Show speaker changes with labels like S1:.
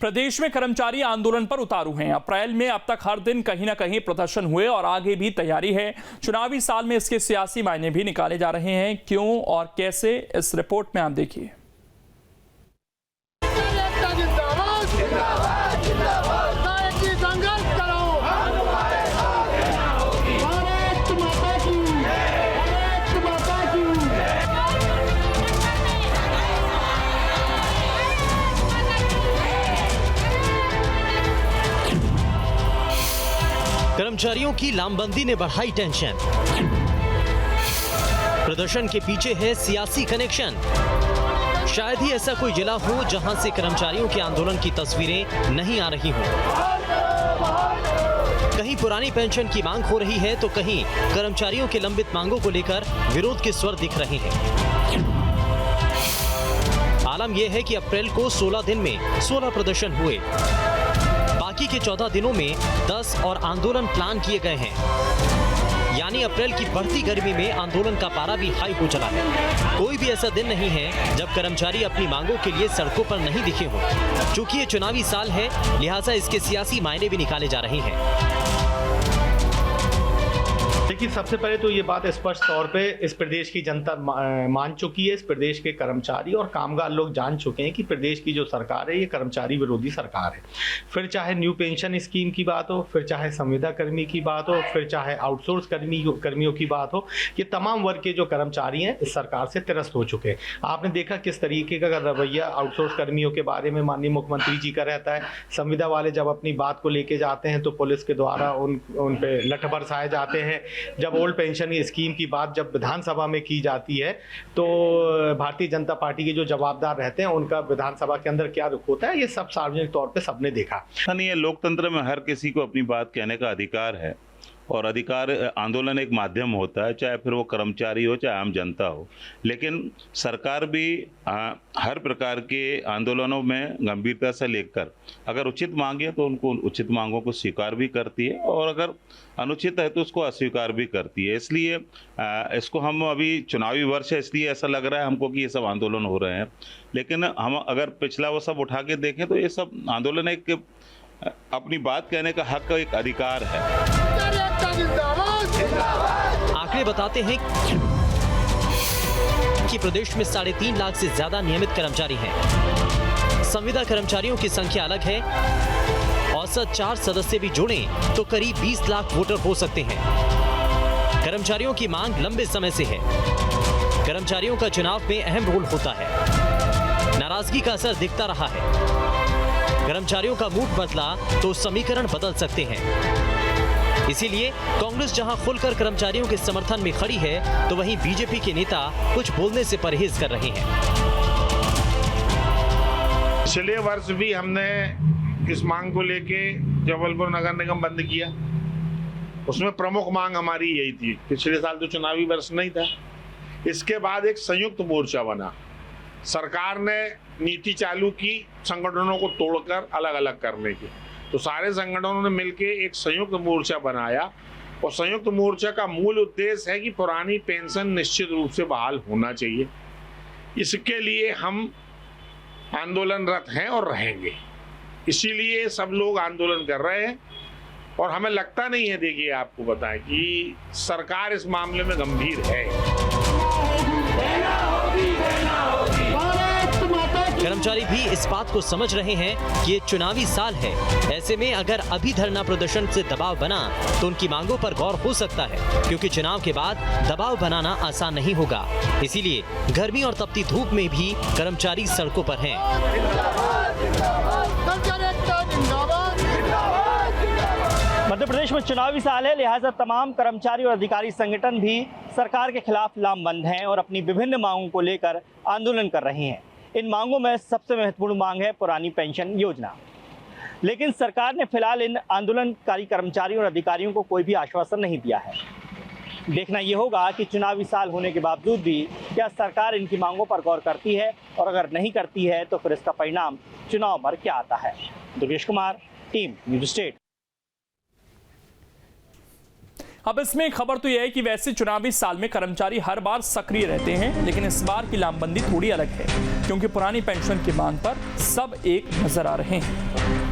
S1: प्रदेश में कर्मचारी आंदोलन पर उतारू हैं। अप्रैल में अब तक हर दिन कहीं ना कहीं प्रदर्शन हुए और आगे भी तैयारी है। चुनावी साल में इसके सियासी मायने भी निकाले जा रहे हैं। क्यों और कैसे, इस रिपोर्ट में आप देखिए।
S2: कर्मचारियों की लामबंदी ने बढ़ाई टेंशन। प्रदर्शन के पीछे है सियासी कनेक्शन। शायद ही ऐसा कोई जिला हो जहां से कर्मचारियों के आंदोलन की तस्वीरें नहीं आ रही हों। कहीं पुरानी पेंशन की मांग हो रही है तो कहीं कर्मचारियों के लंबित मांगों को लेकर विरोध के स्वर दिख रहे हैं। आलम यह है कि अप्रैल को 16 दिन में 16 प्रदर्शन हुए। बाकी के 14 दिनों में 10 और आंदोलन प्लान किए गए हैं। यानी अप्रैल की बढ़ती गर्मी में आंदोलन का पारा भी हाई हो चला है। कोई भी ऐसा दिन नहीं है जब कर्मचारी अपनी मांगों के लिए सड़कों पर नहीं दिखे हों। चूंकि ये चुनावी साल है, लिहाजा इसके सियासी मायने भी निकाले जा रहे हैं।
S3: देखिए, सबसे पहले तो ये बात स्पष्ट तौर पे इस प्रदेश की जनता मान चुकी है। इस प्रदेश के कर्मचारी और कामगार लोग जान चुके हैं कि प्रदेश की जो सरकार है ये कर्मचारी विरोधी सरकार है। फिर चाहे न्यू पेंशन स्कीम की बात हो, फिर चाहे संविदा कर्मी की बात हो, फिर चाहे आउटसोर्स कर्मियों की बात हो, ये तमाम वर्ग के जो कर्मचारी हैं इस सरकार से त्रस्त हो चुके हैं। आपने देखा किस तरीके का रवैया आउटसोर्स कर्मियों के बारे में माननीय मुख्यमंत्री जी का रहता है। संविदा वाले जब अपनी बात को लेके जाते हैं तो पुलिस के द्वारा उन पे लठ बरसाए जाते हैं। जब ओल्ड पेंशन स्कीम की बात जब विधानसभा में की जाती है तो भारतीय जनता पार्टी के जो जवाबदार रहते हैं उनका विधानसभा के अंदर क्या रुख होता है, ये सब सार्वजनिक तौर पे सबने देखा।
S4: नहीं, लोकतंत्र में हर किसी को अपनी बात कहने का अधिकार है और अधिकार आंदोलन एक माध्यम होता है, चाहे फिर वो कर्मचारी हो चाहे आम जनता हो। लेकिन सरकार भी हर प्रकार के आंदोलनों में गंभीरता से लेकर अगर उचित मांगे तो उनको उचित मांगों को स्वीकार भी करती है और अगर अनुचित है तो उसको अस्वीकार भी करती है। इसलिए इसको हम अभी चुनावी वर्ष है इसलिए ऐसा लग रहा है हमको कि ये सब आंदोलन हो रहे हैं, लेकिन हम अगर पिछला वो सब उठा के देखें तो ये सब आंदोलन एक अपनी बात कहने का हक, एक अधिकार है।
S2: आंकड़े बताते हैं कि प्रदेश में 3.5 लाख से ज्यादा नियमित कर्मचारी हैं। संविदा कर्मचारियों की संख्या अलग है। औसत 4 सदस्य भी जोड़ें तो करीब 20 लाख वोटर हो सकते हैं। कर्मचारियों की मांग लंबे समय से है। कर्मचारियों का चुनाव में अहम रोल होता है। नाराजगी का असर दिखता रहा है। कर्मचारियों का मूड बदला तो समीकरण बदल सकते हैं। इसीलिए कांग्रेस जहां खुलकर कर्मचारियों के समर्थन में खड़ी है तो वहीं बीजेपी के नेता कुछ बोलने से परहेज कर रहे हैं।
S5: पिछले वर्ष भी हमने इस मांग को लेके जबलपुर नगर निगम बंद किया। उसमें प्रमुख मांग हमारी यही थी। पिछले साल तो चुनावी वर्ष नहीं था। इसके बाद एक संयुक्त मोर्चा बना। सरकार ने नीति चालू की संगठनों को तोड़कर अलग अलग करने की, तो सारे संगठनों ने मिलकर एक संयुक्त मोर्चा बनाया और संयुक्त मोर्चा का मूल उद्देश्य है कि पुरानी पेंशन निश्चित रूप से बहाल होना चाहिए। इसके लिए हम आंदोलनरत हैं और रहेंगे। इसीलिए सब लोग आंदोलन कर रहे हैं और हमें लगता नहीं है, देखिए आपको बताएं कि सरकार इस मामले में गंभीर है।
S2: कर्मचारी भी इस बात को समझ रहे हैं कि ये चुनावी साल है। ऐसे में अगर अभी धरना प्रदर्शन से दबाव बना तो उनकी मांगों पर गौर हो सकता है, क्योंकि चुनाव के बाद दबाव बनाना आसान नहीं होगा। इसीलिए गर्मी और तपती धूप में भी कर्मचारी सड़कों पर हैं।
S6: मध्य प्रदेश में चुनावी साल है, लिहाजा तमाम कर्मचारी और अधिकारी संगठन भी सरकार के खिलाफ लामबंद हैं और अपनी विभिन्न मांगों को लेकर आंदोलन कर रहे हैं। इन मांगों में सबसे महत्वपूर्ण मांग है पुरानी पेंशन योजना। लेकिन सरकार ने फिलहाल इन आंदोलनकारी कर्मचारियों और अधिकारियों को कोई भी आश्वासन नहीं दिया है। देखना ये होगा कि चुनावी साल होने के बावजूद भी क्या सरकार इनकी मांगों पर गौर करती है, और अगर नहीं करती है तो फिर इसका परिणाम चुनाव पर क्या आता है। Durgesh Kumar, team news state.
S1: अब इसमें खबर तो यह है कि वैसे चुनावी साल में कर्मचारी हर बार सक्रिय रहते हैं, लेकिन इस बार की लामबंदी थोड़ी अलग है क्योंकि पुरानी पेंशन की मांग पर सब एक नजर आ रहे हैं।